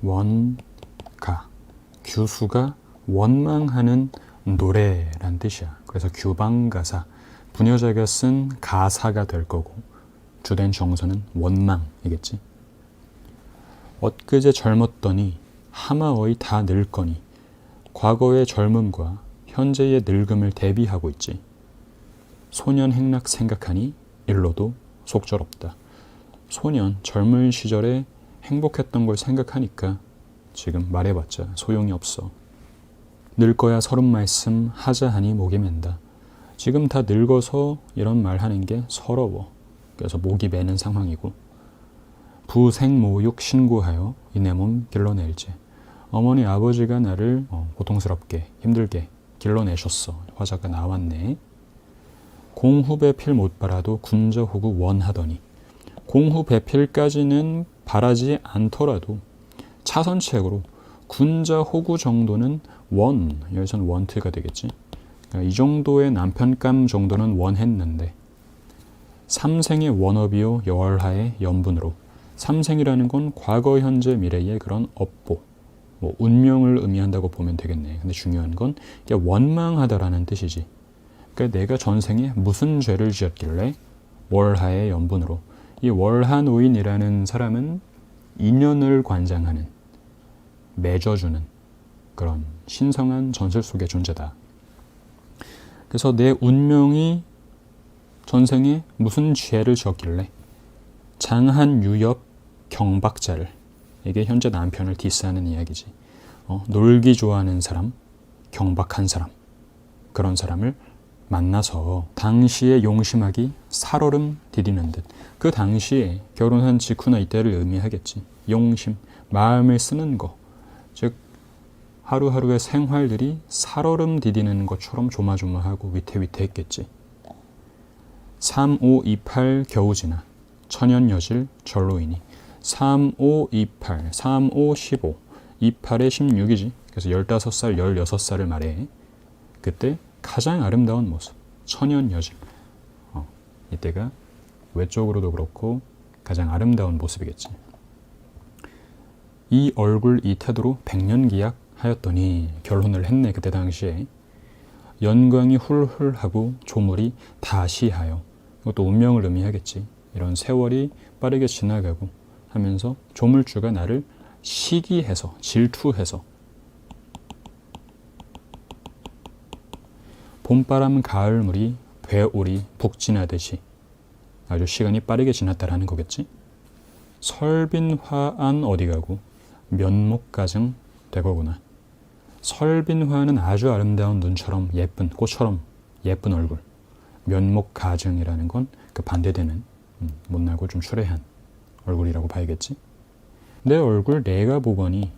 규원가. 규수가 원망하는 노래란 뜻이야. 그래서 규방가사. 부녀자가 쓴 가사가 될 거고 주된 정서는 원망이겠지. 엊그제 젊었더니 하마어이 다 늙거니. 과거의 젊음과 현재의 늙음을 대비하고 있지. 소년 행락 생각하니 일로도 속절없다. 소년 젊은 시절에 행복했던 걸 생각하니까 지금 말해봤자 소용이 없어. 늙어야 서른 말씀 하자 하니 목이 맨다. 지금 다 늙어서 이런 말 하는 게 서러워. 그래서 목이 매는 상황이고. 부생모육 신고하여 이 내 몸 길러낼지. 어머니 아버지가 나를 고통스럽게 힘들게 길러내셨어. 화자가 나왔네. 공후배필 못 바라도 군자호구 원하더니. 공후배필까지는 바라지 않더라도 차선책으로 군자호구 정도는 원, 여기서는 원트가 되겠지. 그러니까 이 정도의 남편감 정도는 원했는데 삼생의 원업이요 여월하의 연분으로. 삼생이라는 건 과거, 현재, 미래의 그런 업보, 뭐 운명을 의미한다고 보면 되겠네. 근데 중요한 건 이게 원망하다라는 뜻이지. 그러니까 내가 전생에 무슨 죄를 지었길래 월하의 연분으로. 이 월하노인이라는 사람은 인연을 관장하는, 맺어주는 그런 신성한 전설 속의 존재다. 그래서 내 운명이 전생에 무슨 죄를 지었길래 장한유엽 경박자를, 이게 현재 남편을 디스하는 이야기지. 놀기 좋아하는 사람, 경박한 사람, 그런 사람을 만나서 당시에 용심하기 살얼음 디디는 듯. 그 당시에 결혼한 직후나 이때를 의미하겠지. 용심, 마음을 쓰는 거. 즉 하루하루의 생활들이 살얼음 디디는 것처럼 조마조마하고 위태위태했겠지. 3528 겨우 지나 천연여질 절로이니. 3528, 3515, 28에 16이지. 그래서 15살, 16살을 말해. 그때 가장 아름다운 모습, 천연여질. 이때가 외적으로도 그렇고 가장 아름다운 모습이겠지. 이 얼굴 이 태도로 백년기약 하였더니, 결혼을 했네. 그때 당시에 연광이 훌훌하고 조물이 다시하여. 이것도 운명을 의미하겠지. 이런 세월이 빠르게 지나가고 하면서 조물주가 나를 시기해서, 질투해서 봄바람 가을물이 배오리 북지나듯이 아주 시간이 빠르게 지났다라는 거겠지. 설빈화안 어디 가고 면목가증 되거구나. 설빈화는 아주 아름다운 눈처럼 예쁜, 꽃처럼 예쁜 얼굴. 면목가증이라는 건 그 반대되는 못나고 좀 추레한 얼굴이라고 봐야겠지. 내 얼굴 내가 보거니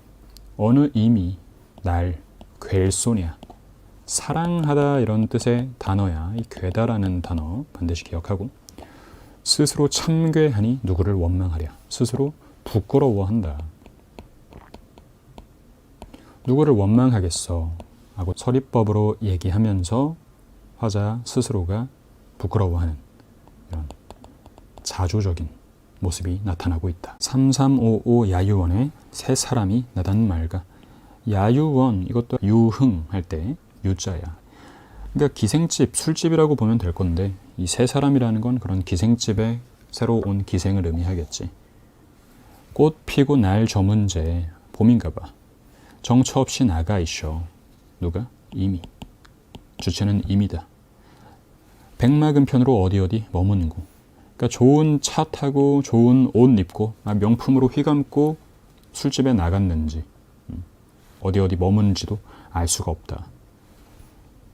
어느 이미 날 괸소냐. 사랑하다 이런 뜻의 단어야. 이 괴다라는 단어 반드시 기억하고. 스스로 참괴하니 누구를 원망하랴. 스스로 부끄러워한다. 누구를 원망하겠어 하고 서리법으로 얘기하면서 화자 스스로가 부끄러워하는 이런 자조적인 모습이 나타나고 있다. 3355 야유원에 세 사람이 나단 말가. 야유원, 이것도 유흥 할 때 유자야. 그러니까 기생집, 술집이라고 보면 될 건데 이 세 사람이라는 건 그런 기생집에 새로 온 기생을 의미하겠지. 꽃 피고 날 저문제, 봄인가 봐. 정처 없이 나가 있어. 누가? 이미. 주체는 이미다. 백마근편으로 어디 머무는고. 그러니까 좋은 차 타고 좋은 옷 입고 명품으로 휘감고 술집에 나갔는지 어디 머무는지도 알 수가 없다.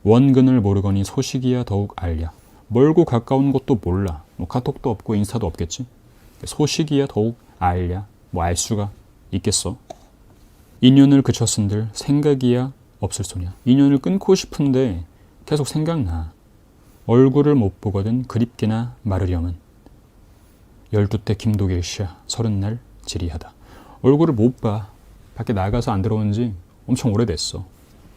원근을 모르거니 소식이야 더욱 알랴. 멀고 가까운 것도 몰라. 뭐 카톡도 없고 인스타도 없겠지. 소식이야 더욱 알랴. 뭐 알 수가 있겠어. 인연을 그쳤은들 생각이야 없을 소냐. 인연을 끊고 싶은데 계속 생각나. 얼굴을 못 보거든 그립게나 마르려면. 12대 김도길씨야 30날 지리하다. 얼굴을 못 봐. 밖에 나가서 안 들어온 지 엄청 오래됐어.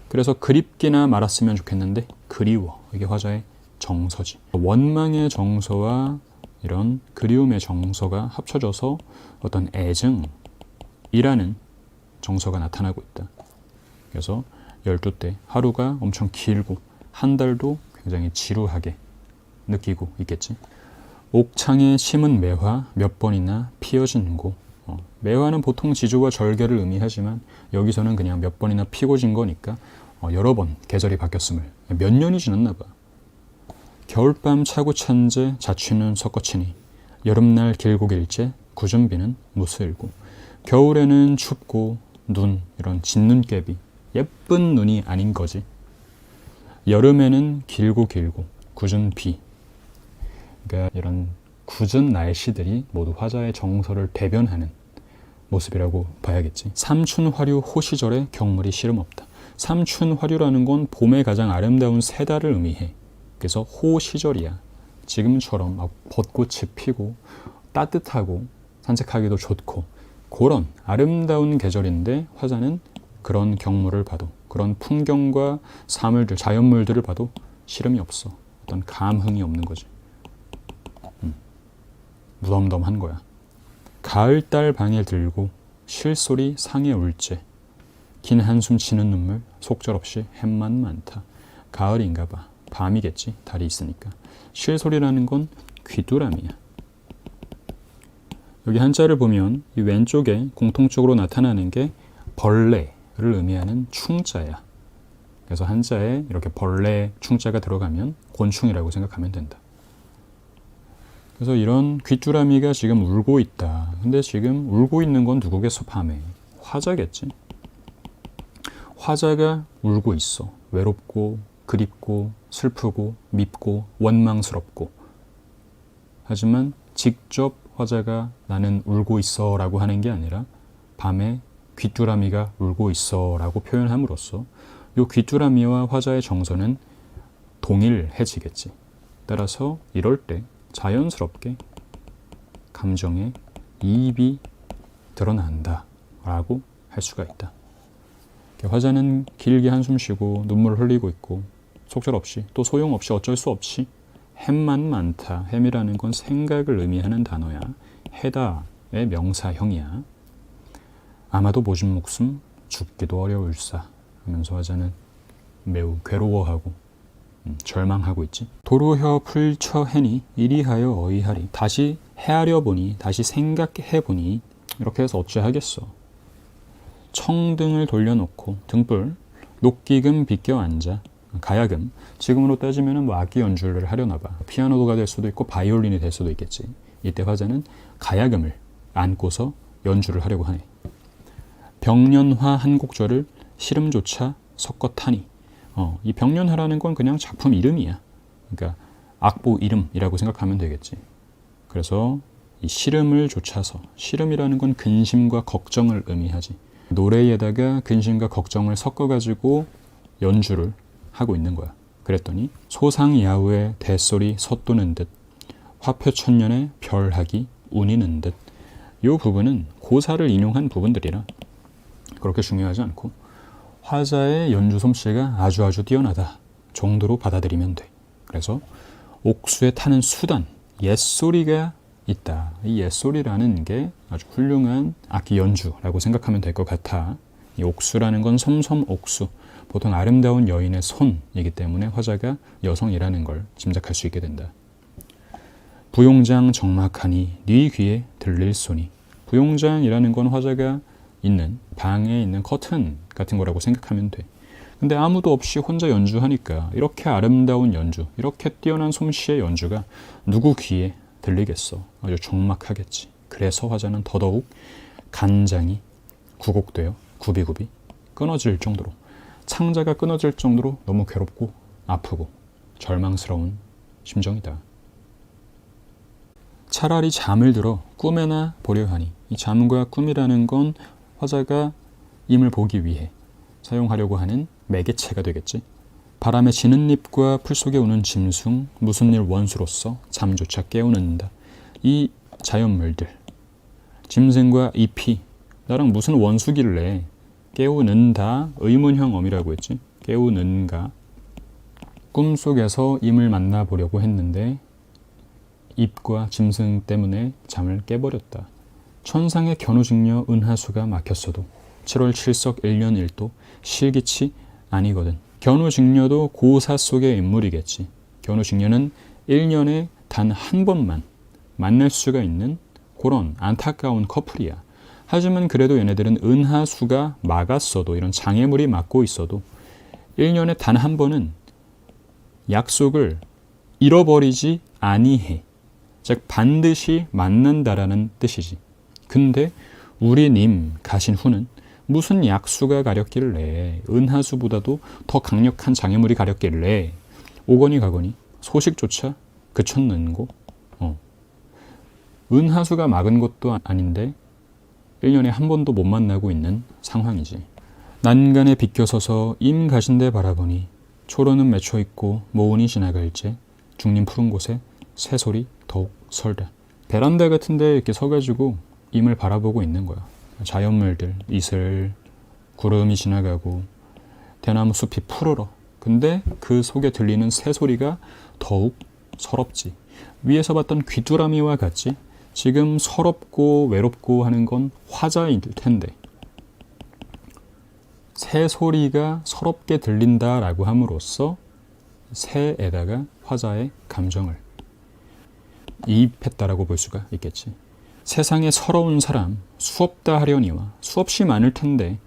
그래서 그립게나 말았으면 좋겠는데 그리워. 이게 화자의 정서지. 원망의 정서와 이런 그리움의 정서가 합쳐져서 어떤 애증, 이라는 정서가 나타나고 있다. 그래서 12대 하루가 엄청 길고 한 달도 굉장히 지루하게 느끼고 있겠지. 옥창에 심은 매화 몇 번이나 피어진 고. 매화는 보통 지조와 절개를 의미하지만 여기서는 그냥 몇 번이나 피고 진 거니까 여러 번 계절이 바뀌었음을, 몇 년이 지났나 봐. 겨울밤 차고 찬제 자취는 섞어치니 여름날 길고 길제 구준비는 무슬고. 겨울에는 춥고 눈, 이런 진눈깨비, 예쁜 눈이 아닌 거지. 여름에는 길고 길고 굳은 비. 그러니까 이런 굳은 날씨들이 모두 화자의 정서를 대변하는 모습이라고 봐야겠지. 삼춘화류 호시절에 경물이 시름없다. 삼춘화류라는 건 봄의 가장 아름다운 세 달을 의미해. 그래서 호시절이야. 지금처럼 막 벚꽃이 피고 따뜻하고 산책하기도 좋고 그런 아름다운 계절인데 화자는 그런 경물을 봐도, 그런 풍경과 사물들, 자연물들을 봐도 시름이 없어. 어떤 감흥이 없는 거지. 무덤덤한 거야. 가을달 방에 들고 실소리 상에 울제. 긴 한숨 치는 눈물 속절없이 햇만 많다. 가을인가 봐. 밤이겠지. 달이 있으니까. 실소리라는 건 귀뚜라미야. 여기 한자를 보면 이 왼쪽에 공통적으로 나타나는 게 벌레를 의미하는 충자야. 그래서 한자에 이렇게 벌레 충자가 들어가면 곤충이라고 생각하면 된다. 그래서 이런 귀뚜라미가 지금 울고 있다. 근데 지금 울고 있는 건 누구겠어, 밤에? 화자겠지. 화자가 울고 있어. 외롭고 그립고 슬프고 밉고 원망스럽고. 하지만 직접 화자가 나는 울고 있어 라고 하는 게 아니라 밤에 귀뚜라미가 울고 있어 라고 표현함으로써 이 귀뚜라미와 화자의 정서는 동일해지겠지. 따라서 이럴 때 자연스럽게 감정의 이입이 드러난다 라고 할 수가 있다. 화자는 길게 한숨 쉬고 눈물을 흘리고 있고 속절없이 또 소용없이 어쩔 수 없이 햄만 많다. 햄이라는 건 생각을 의미하는 단어야. 해다의 명사형이야. 아마도 모진 목숨 죽기도 어려울사 하면서 화자는 매우 괴로워하고 절망하고 있지. 도로혀 풀처해니 이리하여 어이하리. 다시 헤아려 보니, 다시 생각해 보니 이렇게 해서 어찌하겠어. 청등을 돌려놓고 등불 녹기금 비껴 앉아. 가야금, 지금으로 따지면 뭐 악기 연주를 하려나 봐. 피아노가 될 수도 있고 바이올린이 될 수도 있겠지. 이때 화자는 가야금을 안고서 연주를 하려고 하네. 병년화 한 곡절을 시름조차 섞어 타니. 이 병년화라는 건 그냥 작품 이름이야. 그러니까 악보 이름이라고 생각하면 되겠지. 그래서 이 시름을 좇아서, 시름이라는 건 근심과 걱정을 의미하지. 노래에다가 근심과 걱정을 섞어가지고 연주를 하고 있는 거야. 그랬더니 소상야우의 대소리 섰도는 듯 화표천년의 별하기 운이는 듯. 이 부분은 고사를 인용한 부분들이라 그렇게 중요하지 않고 화자의 연주 솜씨가 아주 뛰어나다 정도로 받아들이면 돼. 그래서 옥수에 타는 수단, 옛소리가 있다. 이 옛소리라는 게 아주 훌륭한 악기 연주라고 생각하면 될 것 같아. 이 옥수라는 건 섬섬옥수, 보통 아름다운 여인의 손이기 때문에 화자가 여성이라는 걸 짐작할 수 있게 된다. 부용장 적막하니 네 귀에 들릴 소니. 부용장이라는 건 화자가 있는 방에 있는 커튼 같은 거라고 생각하면 돼. 근데 아무도 없이 혼자 연주하니까 이렇게 아름다운 연주, 이렇게 뛰어난 솜씨의 연주가 누구 귀에 들리겠어. 아주 적막하겠지. 그래서 화자는 더더욱 간장이 구곡되어 굽이굽이 끊어질 정도로, 창자가 끊어질 정도로 너무 괴롭고 아프고 절망스러운 심정이다. 차라리 잠을 들어 꿈에나 보려 하니. 이 잠과 꿈이라는 건 화자가 임을 보기 위해 사용하려고 하는 매개체가 되겠지. 바람에 지는 잎과 풀 속에 우는 짐승, 무슨 일 원수로서 잠조차 깨우는다. 이 자연물들, 짐승과 잎이 나랑 무슨 원수길래 깨우는다. 의문형 어미라고 했지. 깨우는가. 꿈속에서 임을 만나보려고 했는데 잎과 짐승 때문에 잠을 깨버렸다. 천상의 견우직녀 은하수가 막혔어도 7월 7석 1년 1도 실기치 아니거든. 견우직녀도 고사 속의 인물이겠지. 견우직녀는 1년에 단 한 번만 만날 수가 있는 그런 안타까운 커플이야. 하지만 그래도 얘네들은 은하수가 막았어도, 이런 장애물이 막고 있어도 1년에 단 한 번은 약속을 잃어버리지 아니해. 즉 반드시 만난다라는 뜻이지. 근데 우리 님 가신 후는 무슨 약수가 가렸길래, 은하수보다도 더 강력한 장애물이 가렸길래 오거니 가거니 소식조차 그쳤는고. 은하수가 막은 것도 아닌데 1년에 한 번도 못 만나고 있는 상황이지. 난간에 비껴서서 임 가신데 바라보니 초로는 맺혀 있고 모운이 지나갈지 중림 푸른 곳에 새소리 더욱 설다. 베란다 같은 데 이렇게 서가지고 임을 바라보고 있는 거야. 자연물들, 이슬, 구름이 지나가고 대나무 숲이 푸르러. 근데 그 속에 들리는 새소리가 더욱 서럽지. 위에서 봤던 귀뚜라미와 같지. 지금 서럽고 외롭고 하는 건 화자일 텐데 새소리가 서럽게 들린다라고 함으로써 새에다가 화자의 감정을 이입했다라고 볼 수가 있겠지. 세상에 서러운 사람 수없다 하려니와 수없이 많을 텐데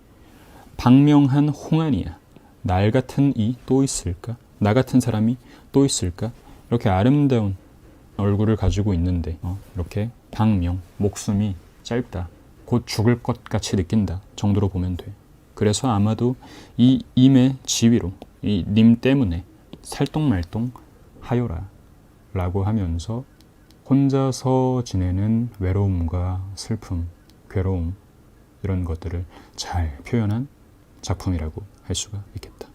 방명한 홍안이야. 날 같은 이 또 있을까? 나 같은 사람이 또 있을까? 이렇게 아름다운 얼굴을 가지고 있는데 이렇게 방명, 목숨이 짧다, 곧 죽을 것 같이 느낀다 정도로 보면 돼. 그래서 아마도 이 임의 지위로, 이 님 때문에 살똥말똥 하여라 라고 하면서 혼자서 지내는 외로움과 슬픔, 괴로움, 이런 것들을 잘 표현한 작품이라고 할 수가 있겠다.